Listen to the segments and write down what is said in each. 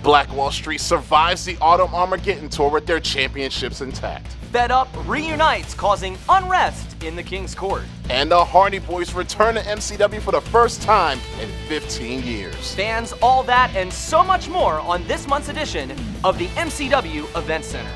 Black Wall Street survives the Autumn Armageddon Tour with their championships intact. Fed Up reunites, causing unrest in the King's Court. And the Hardy Boys return to MCW for the first time in 15 years. Fans, all that and so much more on this month's edition of the MCW EventCenter.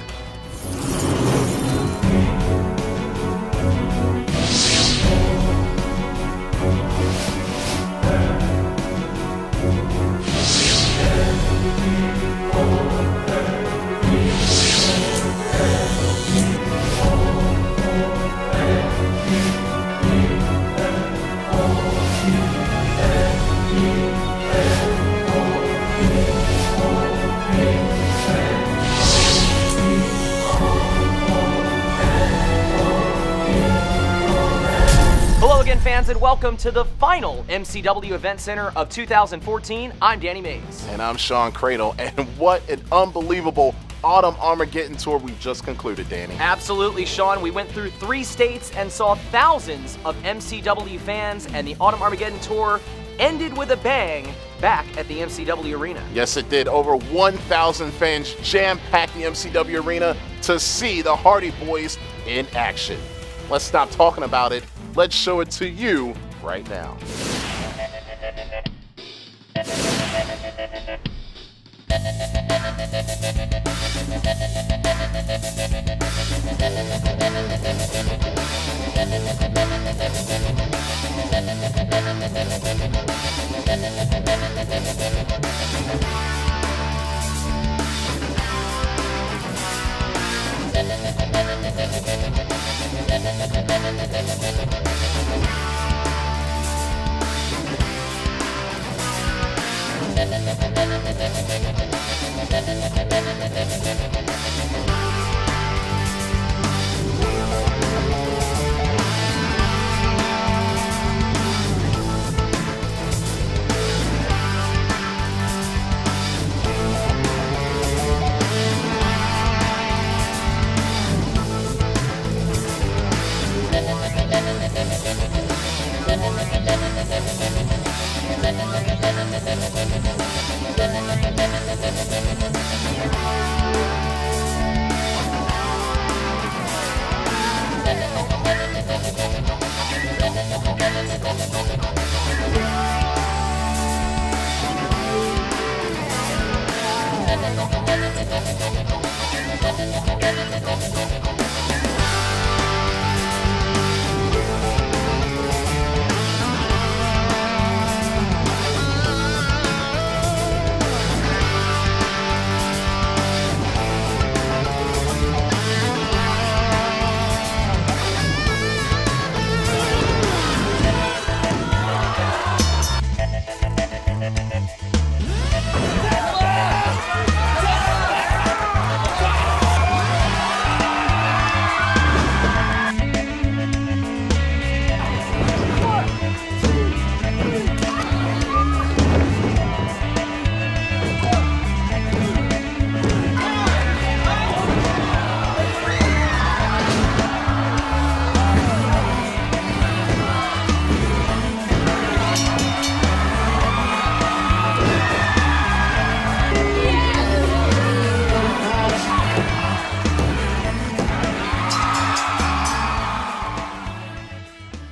Hello again, fans, and welcome to the final MCW EventCenter of 2014. I'm Danny Mays. And I'm Sean Cradle, and what an unbelievable Autumn Armageddon Tour we just concluded, Danny. Absolutely, Sean. We went through 3 states and saw thousands of MCW fans, and the Autumn Armageddon Tour ended with a bang back at the MCW Arena. Yes, it did. Over 1,000 fans jam-packed the MCW Arena to see the Hardy Boys in action. Let's stop talking about it. Let's show it to you right now.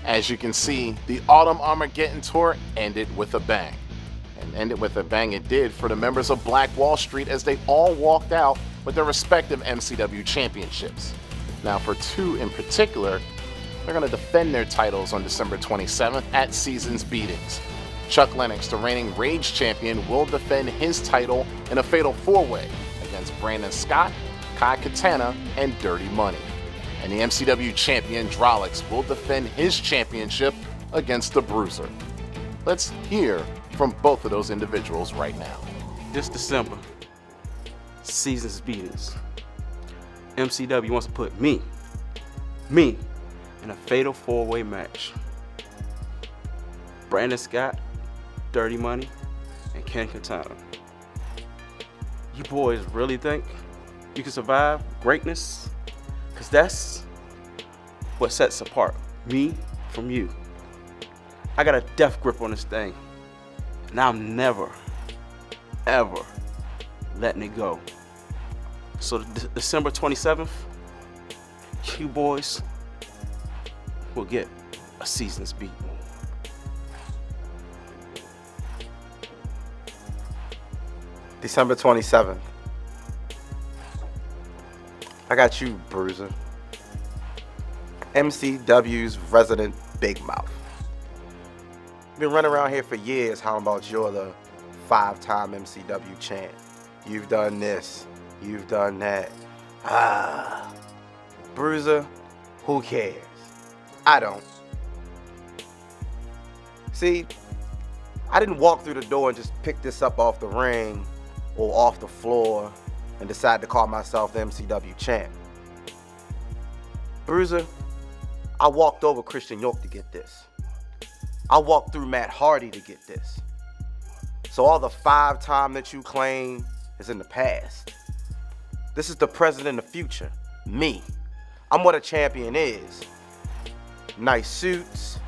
As you can see, the Autumn Armageddon Tour ended with a bang. And ended with a bang it did for the members of Black Wall Street as they all walked out with their respective MCW championships. Now for 2 in particular, they're going to defend their titles on December 27th at Seasons Beatings. Chuck Lennox, the reigning Rage champion, will defend his title in a fatal 4-way against Brandon Scott, Kai Katana, and Dirty Money. And the MCW champion, Drolix, will defend his championship against the Bruiser. Let's hear from both of those individuals right now. This December, Seasons Beatings. MCW wants to put me in a fatal 4-way match. Brandon Scott, Dirty Money, and Ken Katana. You boys really think you can survive greatness? Because that's what sets apart me from you. I got a death grip on this thing, and I'm never, ever letting it go. So December 27th, you boys will get a season's beat. December 27th. I got you, Bruiser. MCW's resident big mouth. Been running around here for years how about you're the 5-time MCW champ. You've done this, you've done that. Bruiser, who cares? I don't. See, I didn't walk through the door and just pick this up off the ring or off the floor and decide to call myself the MCW champ. Bruiser, I walked over Christian York to get this. I walked through Matt Hardy to get this. So all the 5-time that you claim is in the past. This is the present and the future, me. I'm what a champion is. Nice suits,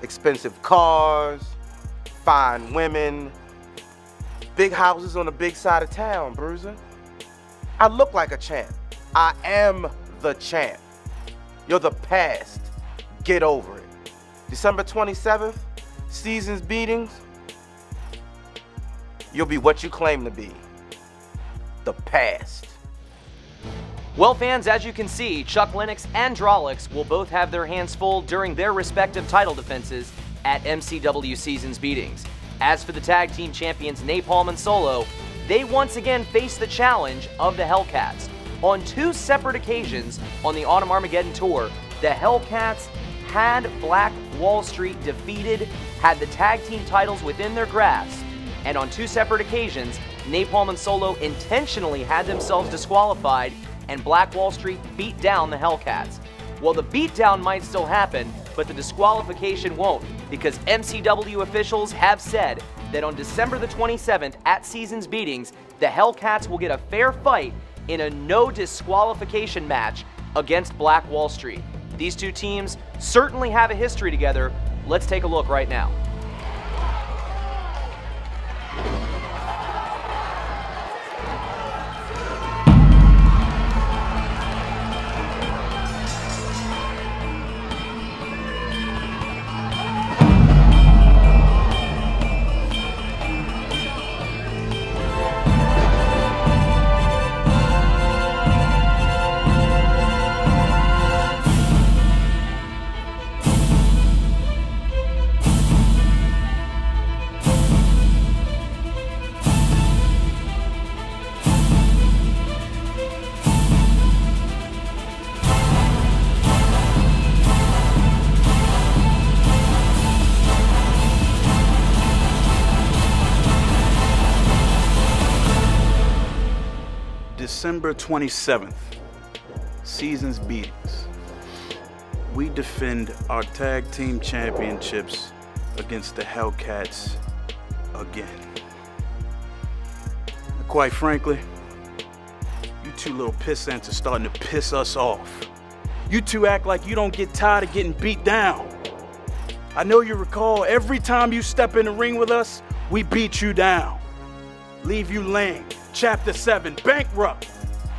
expensive cars, fine women, big houses on the big side of town, Bruiser. I look like a champ. I am the champ. You're the past. Get over it. December 27th, season's beatings, you'll be what you claim to be. The past. Well, fans, as you can see, Chuck Lennox and Drolix will both have their hands full during their respective title defenses at MCW Season's Beatings. As for the tag team champions Napalm and Solo, they once again face the challenge of the Hellcats. On 2 separate occasions on the Autumn Armageddon Tour, the Hellcats had Black Wall Street defeated, had the tag team titles within their grasp, and on 2 separate occasions, Napalm and Solo intentionally had themselves disqualified and Black Wall Street beat down the Hellcats. Well, the beatdown might still happen, but the disqualification won't, because MCW officials have said that on December the 27th at Season's Beatings, the Hellcats will get a fair fight in a no disqualification match against Black Wall Street. These 2 teams certainly have a history together. Let's take a look right now. December 27th, Season's Beatings. We defend our tag team championships against the Hellcats again. And quite frankly, you 2 little pissants are starting to piss us off. You 2 act like you don't get tired of getting beat down. I know you recall every time you step in the ring with us, we beat you down. Leave you laying. Chapter 7, bankrupt.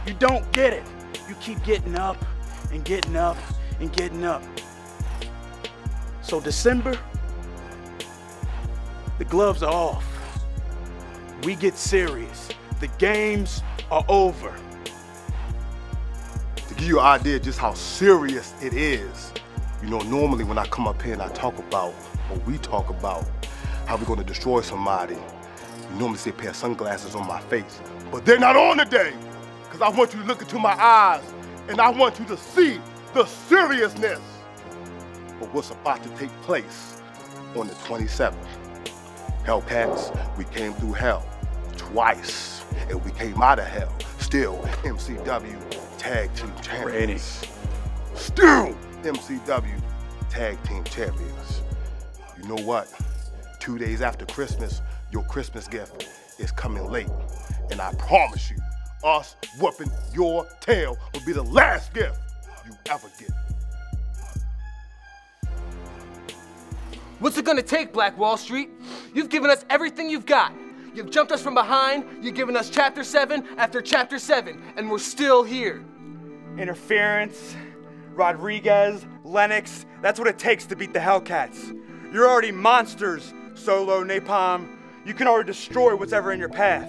You don't get it. You keep getting up and getting up and getting up. So December, the gloves are off. We get serious. The games are over. To give you an idea just how serious it is, you know, normally when I come up here and I talk about, or we talk about, how we're gonna destroy somebody, you normally see a pair of sunglasses on my face. But they're not on today, because I want you to look into my eyes and I want you to see the seriousness of what's about to take place on the 27th. Hellcats, we came through hell twice, and we came out of hell. Still MCW Tag Team Champions. Still MCW Tag Team Champions. You know what? 2 days after Christmas, your Christmas gift is coming late. And I promise you, us whooping your tail will be the last gift you ever get. What's it gonna take, Black Wall Street? You've given us everything you've got. You've jumped us from behind, you've given us Chapter 7 after Chapter 7, and we're still here. Interference, Rodriguez, Lennox, that's what it takes to beat the Hellcats. You're already monsters, Solo, Napalm. You can already destroy whatever in your path.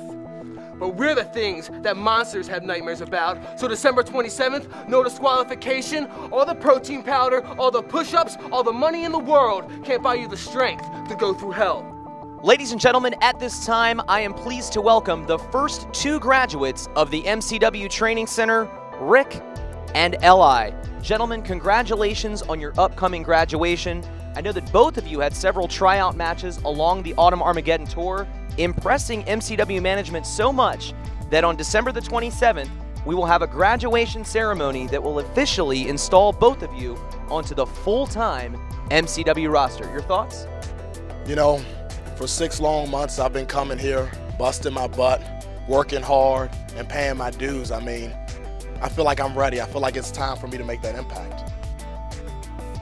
But we're the things that monsters have nightmares about. So December 27th, no disqualification, all the protein powder, all the push-ups, all the money in the world can't buy you the strength to go through hell. Ladies and gentlemen, at this time, I am pleased to welcome the first 2 graduates of the MCW Training Center, Rick and Li. Gentlemen, congratulations on your upcoming graduation. I know that both of you had several tryout matches along the Autumn Armageddon Tour, impressing MCW management so much that on December the 27th, we will have a graduation ceremony that will officially install both of you onto the full-time MCW roster. Your thoughts? You know, for 6 long months, I've been coming here, busting my butt, working hard, and paying my dues. I mean, I feel like I'm ready. I feel like it's time for me to make that impact.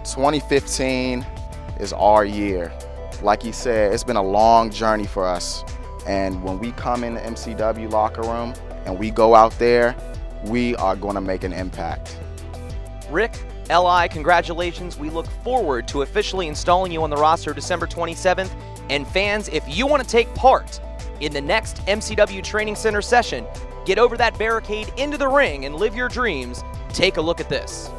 2015 is our year. Like he said, it's been a long journey for us. And when we come in the MCW locker room and we go out there, we are going to make an impact. Rick, Li, congratulations. We look forward to officially installing you on the roster December 27th. And fans, if you want to take part in the next MCW Training Center session, get over that barricade into the ring and live your dreams, take a look at this.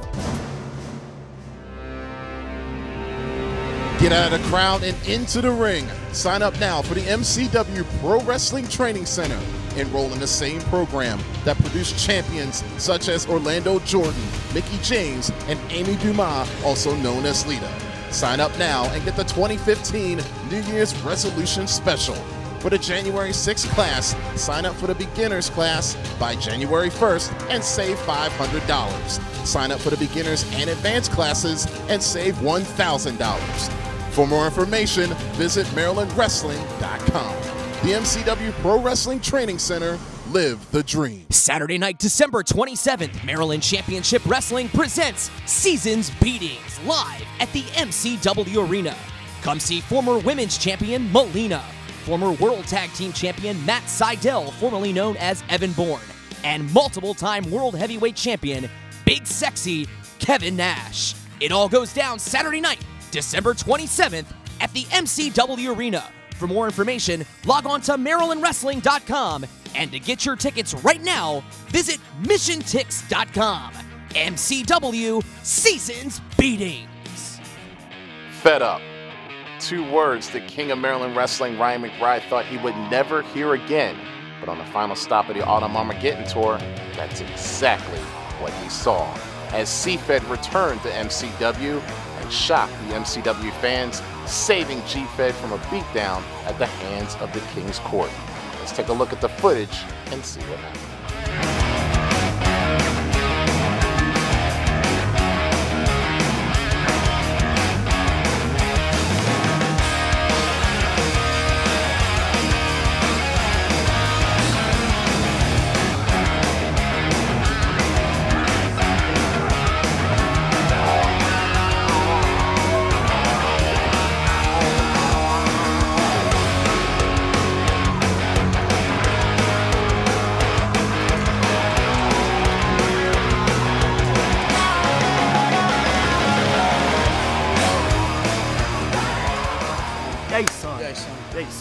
Get out of the crowd and into the ring. Sign up now for the MCW Pro Wrestling Training Center. Enroll in the same program that produced champions such as Orlando Jordan, Mickie James, and Amy Dumas, also known as Lita. Sign up now and get the 2015 New Year's Resolution Special. For the January 6th class, sign up for the beginners class by January 1st and save $500. Sign up for the beginners and advanced classes and save $1,000. For more information, visit MarylandWrestling.com. The MCW Pro Wrestling Training Center, live the dream. Saturday night, December 27th, Maryland Championship Wrestling presents Seasons Beatings live at the MCW Arena. Come see former women's champion Melina, former World Tag Team Champion Matt Seidel, formerly known as Evan Bourne, and multiple-time World Heavyweight Champion Big Sexy Kevin Nash. It all goes down Saturday night, December 27th at the MCW Arena. For more information, log on to MarylandWrestling.com, and to get your tickets right now, visit MissionTix.com. MCW Seasons Beatings. Fed up. 2 words the King of Maryland Wrestling, Ryan McBride, thought he would never hear again. But on the final stop of the Autumn Armageddon Tour, that's exactly what he saw. As C-Fed returned to MCW and shocked the MCW fans, saving G-Fed from a beatdown at the hands of the King's Court. Let's take a look at the footage and see what happened.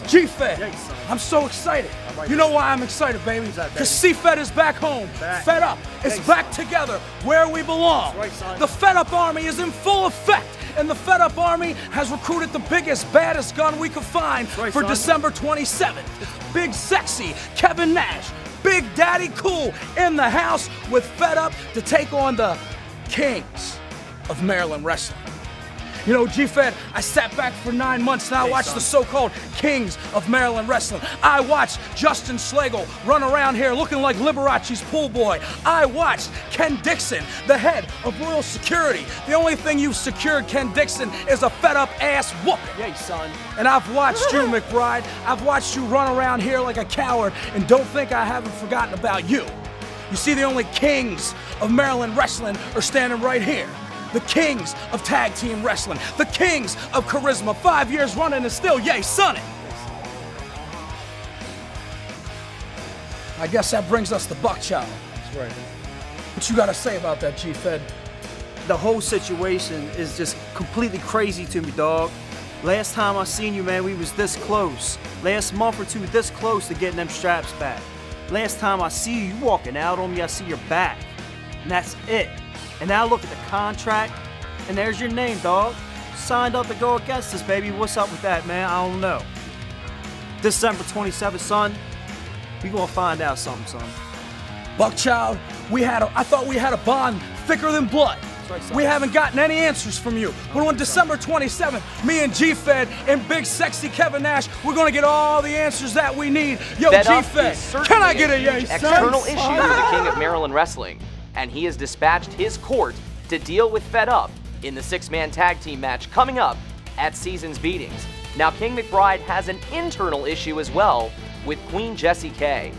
G-Fed, I'm so excited. You know why I'm excited, baby? Because C-Fed is back home. Fed Up is back together where we belong. The Fed Up Army is in full effect, and the Fed Up Army has recruited the biggest, baddest gun we could find for December 27th. Big Sexy Kevin Nash, Big Daddy Cool in the house with Fed Up to take on the Kings of Maryland Wrestling. You know, G-Fed, I sat back for 9 months and I watched the so-called Kings of Maryland Wrestling. I watched Justin Schlegel run around here looking like Liberace's pool boy. I watched Ken Dixon, the head of Royal Security. The only thing you've secured, Ken Dixon, is a fed-up ass whooping. Yay, son. And I've watched you, McBride. I've watched you run around here like a coward, and don't think I haven't forgotten about you. You see, the only Kings of Maryland Wrestling are standing right here. The Kings of Tag Team Wrestling, the Kings of Charisma, 5 years running and still yay, sonny. I guess that brings us to Buckchild. That's right. What you got to say about that, G-Fed? The whole situation is just completely crazy to me, dog. Last time I seen you, man, we was this close. Last month or two, this close to getting them straps back. Last time I see you, you walking out on me, I see your back. And that's it. And now look at the contract, and there's your name, dog. Signed up to go against us, baby. What's up with that, man? I don't know. December 27th, son, we gonna find out something, son. Buckchild, I thought we had a bond thicker than blood. We haven't gotten any answers from you. But on December 27th, me and G-Fed and big sexy Kevin Nash, we're gonna get all the answers that we need. Yo, G-Fed, can I get a yes? External issue with the King of Maryland Wrestling, and he has dispatched his court to deal with Fed Up in the 6-man tag team match coming up at Season's Beatings. Now, King McBride has an internal issue as well with Queen Jessie K.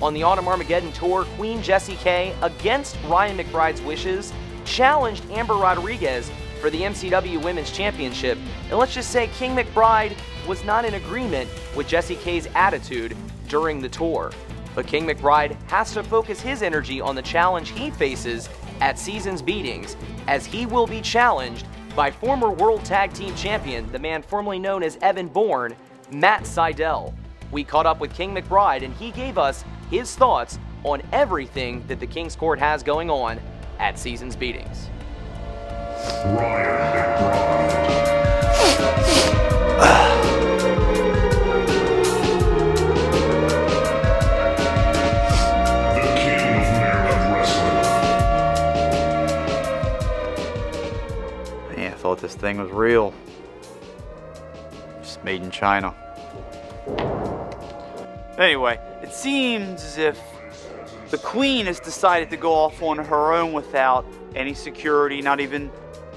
On the Autumn Armageddon Tour, Queen Jessie K, against Ryan McBride's wishes, challenged Amber Rodriguez for the MCW Women's Championship. And let's just say King McBride was not in agreement with Jessie K's attitude during the tour. But King McBride has to focus his energy on the challenge he faces at Season's Beatings, as he will be challenged by former World Tag Team Champion, the man formerly known as Evan Bourne, Matt Sydal. We caught up with King McBride, and he gave us his thoughts on everything that the King's Court has going on at Season's Beatings. Man, I thought this thing was real. Just made in China. Anyway, it seems as if the Queen has decided to go off on her own without any security, not even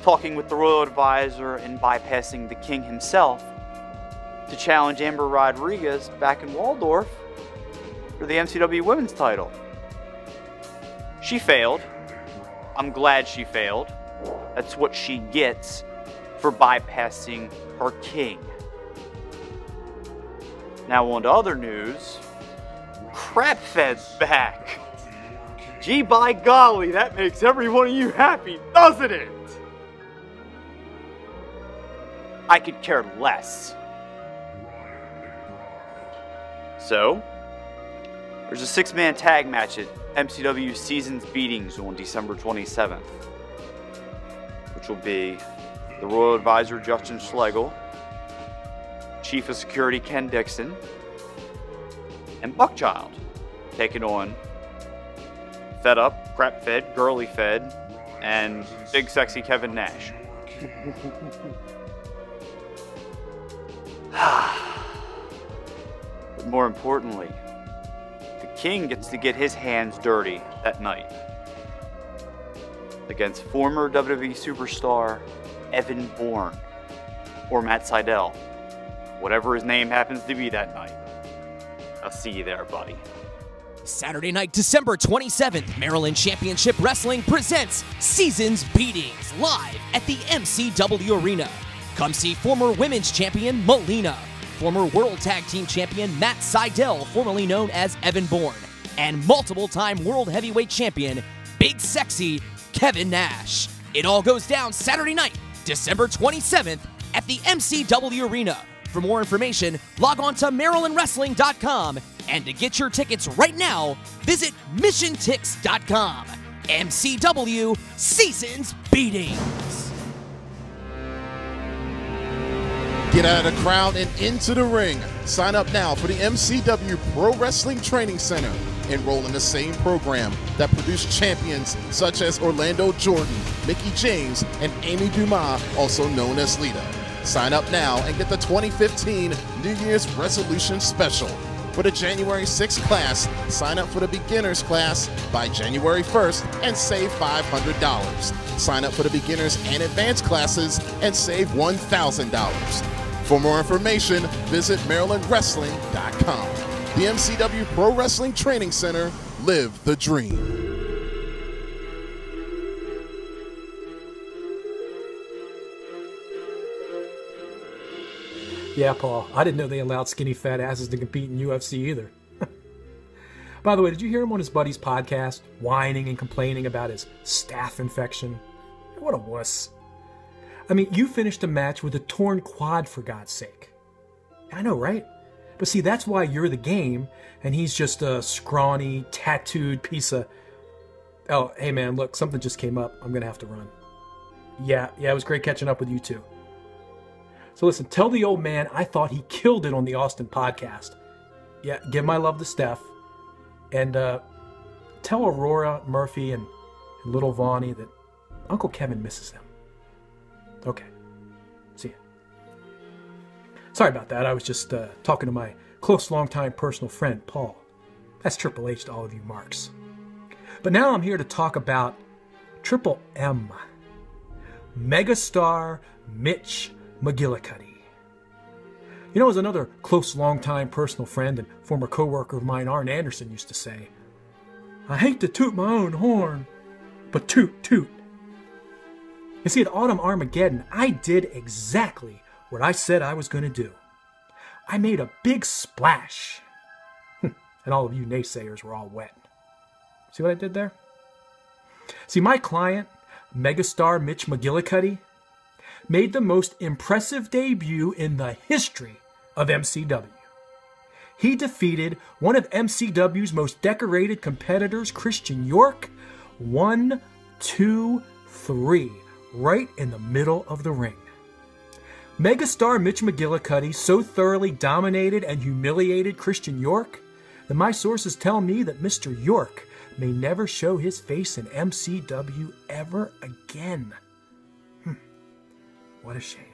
talking with the royal advisor, and bypassing the King himself to challenge Amber Rodriguez back in Waldorf for the MCW Women's title. She failed. I'm glad she failed. That's what she gets for bypassing her King. Now on to other news. Crapfed's back. Gee, by golly, that makes every one of you happy, doesn't it? I could care less. So, there's a 6-man tag match at MCW Season's Beatings on December 27th, which will be the Royal Advisor Justin Schlegel, Chief of Security Ken Dixon, and Buckchild taking on Fed Up, Crap Fed, Girly Fed, and Big Sexy Kevin Nash. But more importantly, the King gets to get his hands dirty that night against former WWE superstar Evan Bourne, or Matt Sydal, whatever his name happens to be that night. I'll see you there, buddy. Saturday night, December 27th, Maryland Championship Wrestling presents Season's Beatings live at the MCW Arena. Come see former Women's Champion Melina, former World Tag Team Champion Matt Sydal, formerly known as Evan Bourne, and multiple-time World Heavyweight Champion Big Sexy Kevin Nash. It all goes down Saturday night, December 27th at the MCW Arena. For more information, log on to MarylandWrestling.com. And to get your tickets right now, visit MissionTix.com. MCW Season's Beatings. Get out of the crowd and into the ring. Sign up now for the MCW Pro Wrestling Training Center. Enroll in the same program that produced champions such as Orlando Jordan, Mickie James, and Amy Dumas, also known as Lita. Sign up now and get the 2015 New Year's Resolution Special. For the January 6th class, sign up for the beginners class by January 1st and save $500. Sign up for the beginners and advanced classes and save $1,000. For more information, visit MarylandWrestling.com. The MCW Pro Wrestling Training Center. Live the dream. Yeah, Paul, I didn't know they allowed skinny fat asses to compete in UFC either. By the way, did you hear him on his buddy's podcast, whining and complaining about his staph infection? What a wuss. I mean, you finished a match with a torn quad, for God's sake. I know, right? But see, that's why you're the game, and he's just a scrawny, tattooed piece of... Oh, hey man, look, something just came up. I'm going to have to run. Yeah, it was great catching up with you too. So listen, tell the old man I thought he killed it on the Austin podcast. Yeah, give my love to Steph. And tell Aurora, Murphy, and little Vonnie that Uncle Kevin misses them. Okay. See ya. Sorry about that. I was just talking to my close, longtime personal friend, Paul. That's Triple H to all of you marks. But now I'm here to talk about Triple M. Megastar Mitch McGillicuddy. You know, as another close, longtime personal friend and former co-worker of mine, Arn Anderson, used to say, I hate to toot my own horn, but toot, toot. You see, at Autumn Armageddon, I did exactly what I said I was going to do. I made a big splash. And all of you naysayers were all wet. See what I did there? See, my client, Megastar Mitch McGillicuddy, made the most impressive debut in the history of MCW. He defeated one of MCW's most decorated competitors, Christian York, 1, 2, 3, right in the middle of the ring. Megastar Mitch McGillicuddy so thoroughly dominated and humiliated Christian York that my sources tell me that Mr. York may never show his face in MCW ever again. What a shame.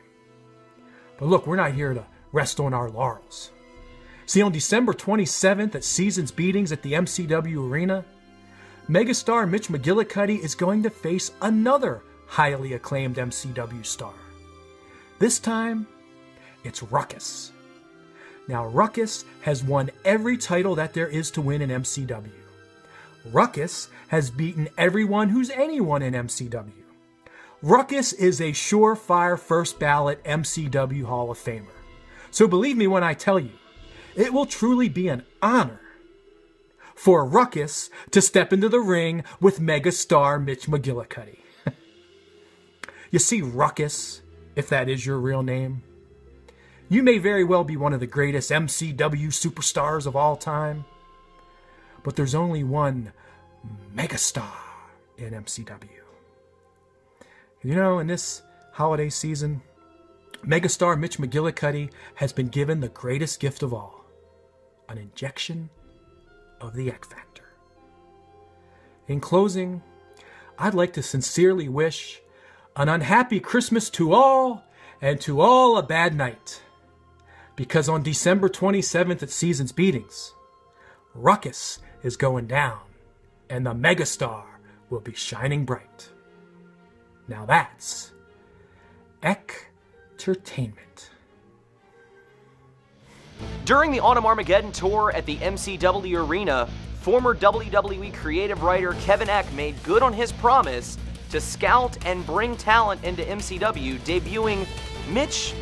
But look, we're not here to rest on our laurels. See, on December 27th at Seasons Beatings at the MCW Arena, Megastar Mitch McGillicuddy is going to face another highly acclaimed MCW star. This time, it's Ruckus. Now, Ruckus has won every title that there is to win in MCW. Ruckus has beaten everyone who's anyone in MCW. Ruckus is a surefire first ballot MCW Hall of Famer. So believe me when I tell you, it will truly be an honor for Ruckus to step into the ring with Megastar Mitch McGillicuddy. You see, Ruckus, if that is your real name, you may very well be one of the greatest MCW superstars of all time, but there's only one Megastar in MCW. You know, in this holiday season, Megastar Mitch McGillicuddy has been given the greatest gift of all, an injection of the X Factor. In closing, I'd like to sincerely wish an unhappy Christmas to all, and to all a bad night. Because on December 27th at Seasons Beatings, Ruckus is going down, and the Megastar will be shining bright. Now that's entertainment. During the Autumn Armageddon tour at the MCW Arena, former WWE creative writer Kevin Eck made good on his promise to scout and bring talent into MCW, debuting Mitch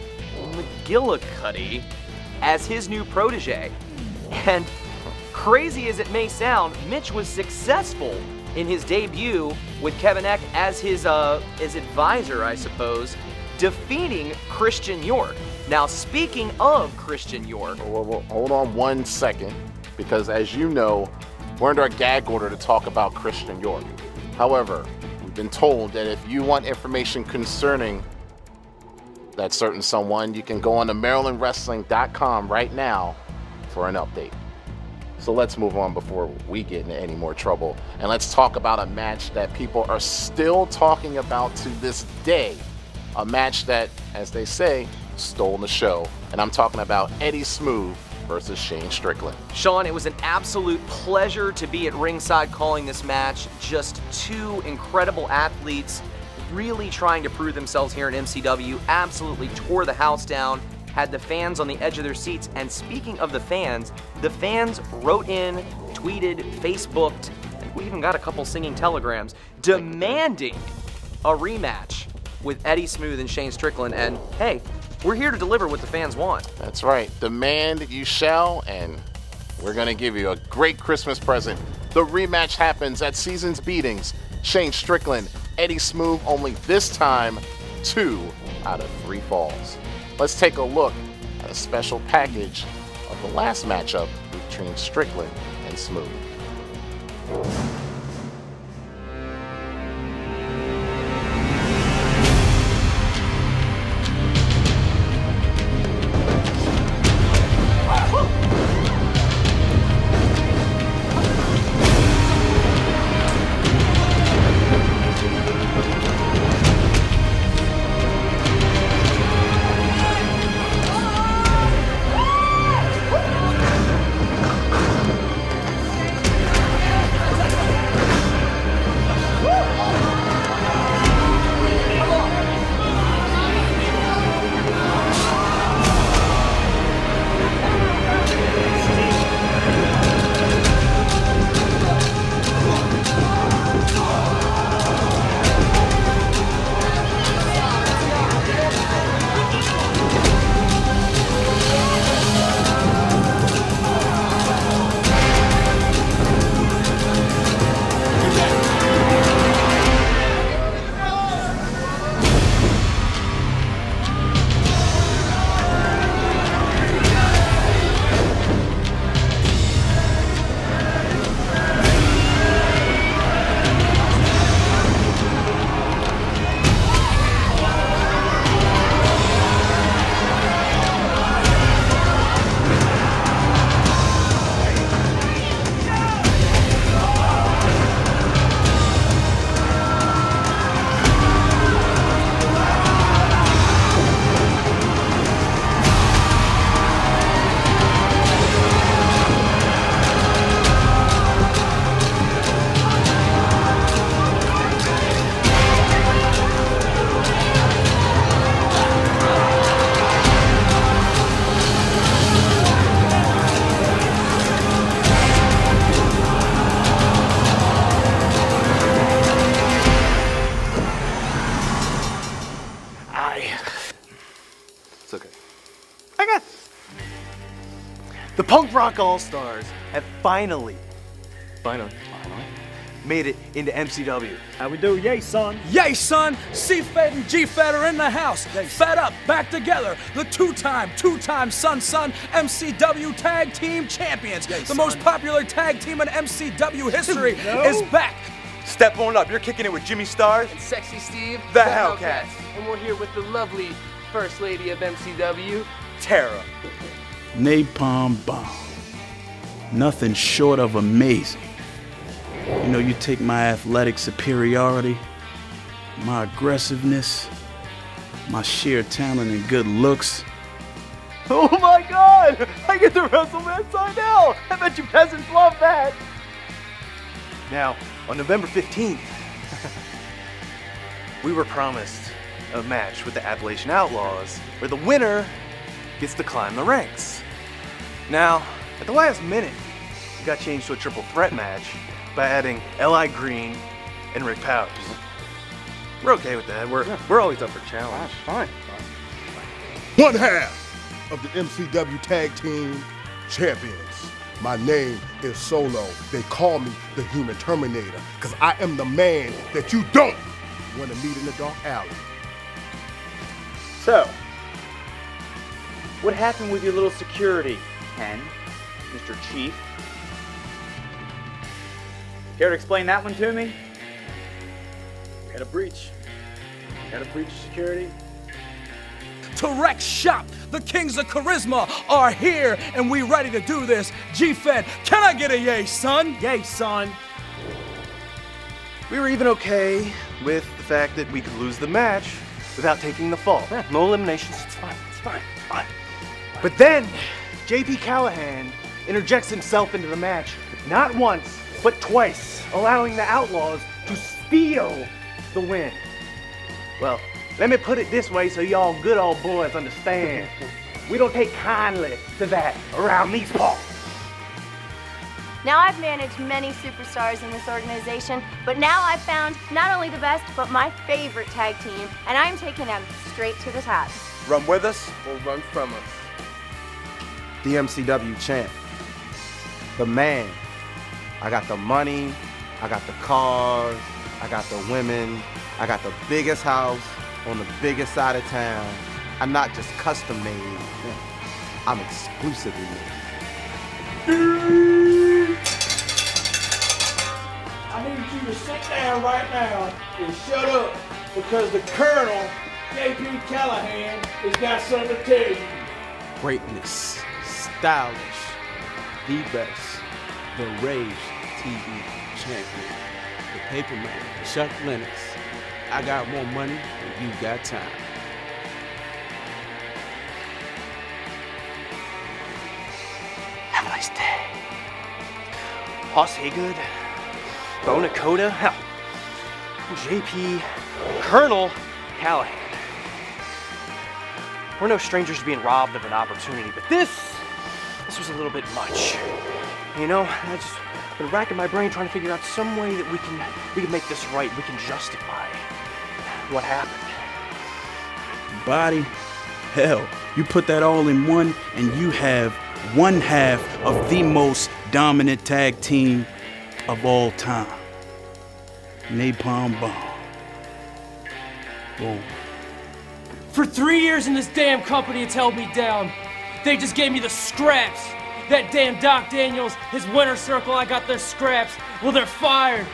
McGillicuddy as his new protege. And crazy as it may sound, Mitch was successful in his debut with Kevin Eck as his advisor, I suppose, defeating Christian York. Now, speaking of Christian York... Well, hold on 1 second, because as you know, we're under a gag order to talk about Christian York. However, we've been told that if you want information concerning that certain someone, you can go on to MarylandWrestling.com right now for an update. So let's move on before we get into any more trouble. And let's talk about a match that people are still talking about to this day. A match that, as they say, stole the show. And I'm talking about Eddie Smooth versus Shane Strickland. Sean, it was an absolute pleasure to be at ringside calling this match. Just two incredible athletes really trying to prove themselves here in MCW. Absolutely tore the house down. Had the fans on the edge of their seats. And speaking of the fans wrote in, tweeted, Facebooked, and we even got a couple singing telegrams demanding a rematch with Eddie Smooth and Shane Strickland. And hey, we're here to deliver what the fans want. That's right. Demand you shall, and we're going to give you a great Christmas present. The rematch happens at Seasons Beatings. Shane Strickland, Eddie Smooth, only this time 2 out of 3 falls. Let's take a look at a special package of the last matchup between Strickland and Smooth. It's okay. I got this. The Punk Rock All-Stars have finally made it into MCW. How we do? Yay, son. Yay, son! C-Fed and G-Fed are in the house. Fed up, back together. The two-time Sun MCW Tag Team Champions. The most popular tag team in MCW history is back. Step on up. You're kicking it with Jimmy Stars and Sexy Steve, the Hellcats. And we're here with the lovely First Lady of MCW, Tara. Napalm bomb. Nothing short of amazing. You know, you take my athletic superiority, my aggressiveness, my sheer talent and good looks. Oh my God! I get the WrestleMan sign now! I bet you peasants love that! Now, on November 15th, we were promised a match with the Appalachian Outlaws where the winner gets to climb the ranks. Now, at the last minute, it got changed to a triple threat match by adding L.I. Green and Rick Powers. We're okay with that. We're always up for challenge. Fine. One half of the MCW Tag Team Champions. My name is Solo. They call me the Human Terminator because I am the man that you don't want to meet in the dark alley. So, what happened with your little security, Ken, Mr. Chief? Care to explain that one to me? Got a breach security. To wreck shop, the Kings of Charisma are here and we ready to do this. G-Fed, can I get a yay, son? Yay, son. We were even okay with the fact that we could lose the match without taking the fall. Yeah, no eliminations, it's fine. But then, JP Callahan interjects himself into the match, not once, but twice, allowing the Outlaws to steal the win. Well, let me put it this way so y'all good old boys understand. We don't take kindly to that around these parts. Now I've managed many superstars in this organization, but now I've found not only the best, but my favorite tag team, and I'm taking them straight to the top. Run with us or run from us. The MCW champ. the man. I got the money, I got the cars, I got the women, I got the biggest house on the biggest side of town. I'm not just custom made, I'm exclusively made. I need you to sit down right now and shut up because the Colonel, J.P. Callahan, has got something to tell you. Greatness, stylish, the best, the Rage TV champion, the paper man, Chuck Lennox. I got more money than you got time. Have a nice day. Hoss Haygood, Bo Nakota, hell, JP, Colonel Callahan. We're no strangers to being robbed of an opportunity, but this was a little bit much. You know, I just been racking my brain trying to figure out some way that we can make this right. We can justify what happened. Body, hell, you put that all in one and you have one half of the most dominant tag team of all time. Napalm Bomb. Boom. For 3 years in this damn company, it's held me down. They just gave me the scraps. That damn Doc Daniels, his winner circle, I got their scraps. Well, they're fired.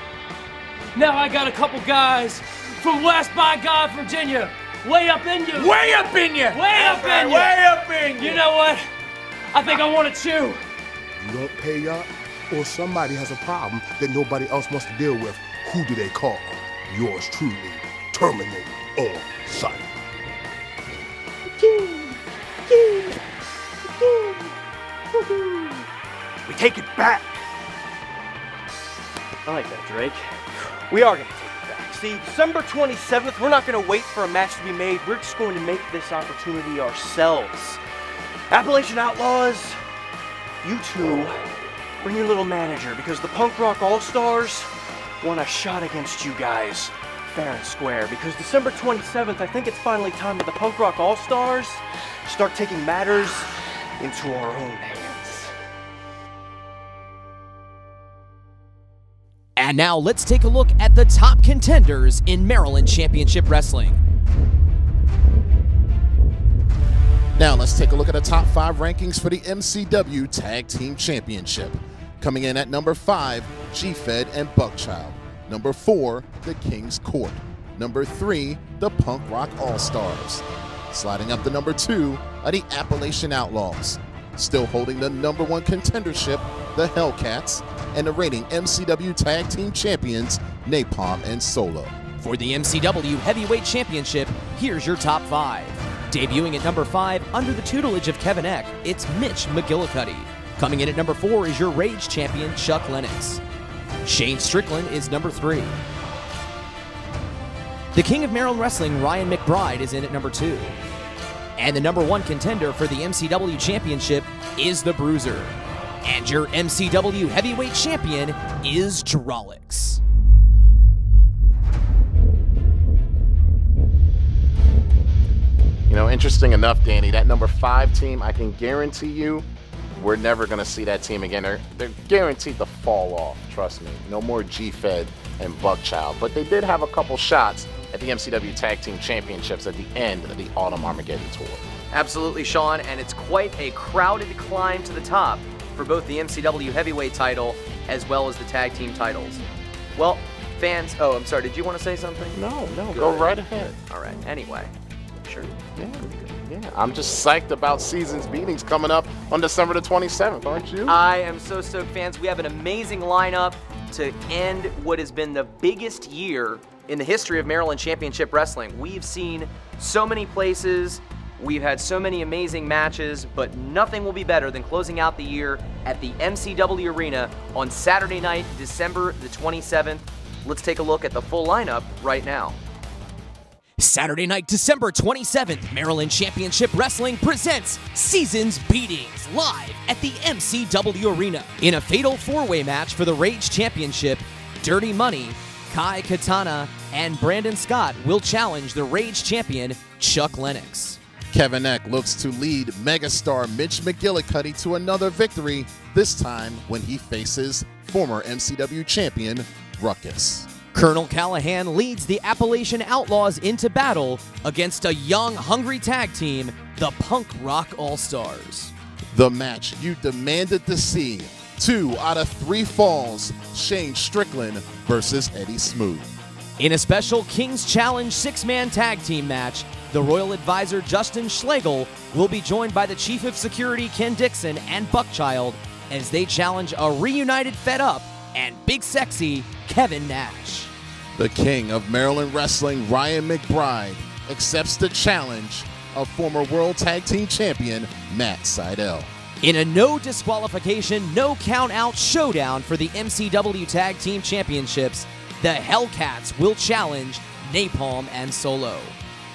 Now I got a couple guys from West by God, Virginia. Way up in you. Way up in you. Way up in you. Way up in you. You know what? I think I want to chew. You don't pay up, or somebody has a problem that nobody else wants to deal with. Who do they call? Yours truly, Terminator on site. We take it back. I like that, Drake. We are going to take it back. See, December 27th, we're not going to wait for a match to be made. We're just going to make this opportunity ourselves. Appalachian Outlaws, you two, bring your little manager, because the Punk Rock All-Stars want a shot against you guys fair and square. Because December 27th, I think it's finally time for the Punk Rock All-Stars start taking matters into our own hands. And now let's take a look at the top contenders in Maryland Championship Wrestling. Now let's take a look at the top 5 rankings for the MCW Tag Team Championship. Coming in at number 5, G-Fed and Buckchild. Number 4, the King's Court. Number 3, the Punk Rock All-Stars. Sliding up to number 2 are the Appalachian Outlaws. Still holding the number 1 contendership, the Hellcats, and the reigning MCW Tag Team Champions, Napalm and Solo. For the MCW Heavyweight Championship, here's your top 5. Debuting at number 5, under the tutelage of Kevin Eck, it's Mitch McGillicuddy. Coming in at number 4 is your Rage champion, Chuck Lennox. Shane Strickland is number 3. The King of Maryland Wrestling, Ryan McBride, is in at number 2. And the number 1 contender for the MCW Championship is the Bruiser. And your MCW Heavyweight Champion is Drolix. You know, interesting enough, Danny, that number 5 team, I can guarantee you, we're never going to see that team again. They're guaranteed to fall off, trust me. No more G-Fed and Buckchild. But they did have a couple shots at the MCW Tag Team Championships at the end of the Autumn Armageddon Tour. Absolutely, Sean, and it's quite a crowded climb to the top for both the MCW Heavyweight title as well as the Tag Team titles. Well, fans, oh, I'm sorry, did you want to say something? No, Good. go right ahead. All right, anyway. Sure. Yeah, I'm just psyched about Seasons Beatings coming up on December the 27th, aren't you? I am so stoked, fans. We have an amazing lineup to end what has been the biggest year in the history of Maryland Championship Wrestling. We've seen so many places, we've had so many amazing matches, but nothing will be better than closing out the year at the MCW Arena on Saturday night, December the 27th. Let's take a look at the full lineup right now. Saturday night, December 27th, Maryland Championship Wrestling presents Seasons Beatings live at the MCW Arena. In a fatal 4-way match for the Rage Championship, Dirty Money, Kai Katana, and Brandon Scott will challenge the Rage champion, Chuck Lennox. Kevin Eck looks to lead megastar Mitch McGillicuddy to another victory, this time when he faces former MCW champion Ruckus. Colonel Callahan leads the Appalachian Outlaws into battle against a young, hungry tag team, the Punk Rock All-Stars. The match you demanded to see. 2 out of 3 falls, Shane Strickland versus Eddie Smooth. In a special King's Challenge 6-man tag team match, the Royal Advisor Justin Schlegel will be joined by the Chief of Security Ken Dixon and Buckchild as they challenge a reunited Fed Up and Big Sexy Kevin Nash. The King of Maryland Wrestling, Ryan McBride, accepts the challenge of former World Tag Team Champion Matt Seidel. In a no disqualification, no count out showdown for the MCW Tag Team Championships, the Hellcats will challenge Napalm and Solo.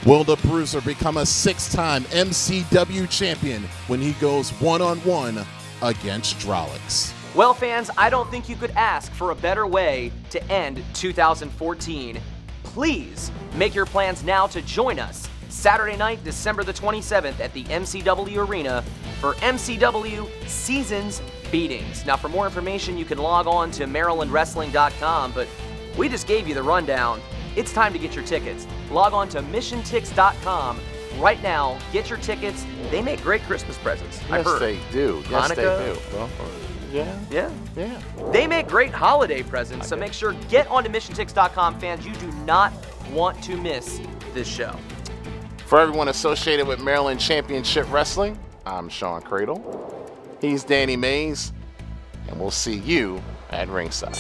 Will the Bruiser become a 6-time MCW champion when he goes one-on-one against Drolix? Well, fans, I don't think you could ask for a better way to end 2014. Please make your plans now to join us Saturday night, December the 27th at the MCW Arena for MCW Seasons Beatings. Now, for more information, you can log on to MarylandWrestling.com, but we just gave you the rundown. It's time to get your tickets. Log on to MissionTix.com right now. Get your tickets. They make great Christmas presents. Yes, they do. Yes, they Hanukkah. do. Well, yeah. Yeah. They make great holiday presents, so make sure get onto MissionTix.com, fans. You do not want to miss this show. For everyone associated with Maryland Championship Wrestling, I'm Sean Cradle. He's Danny Mays, and we'll see you at ringside.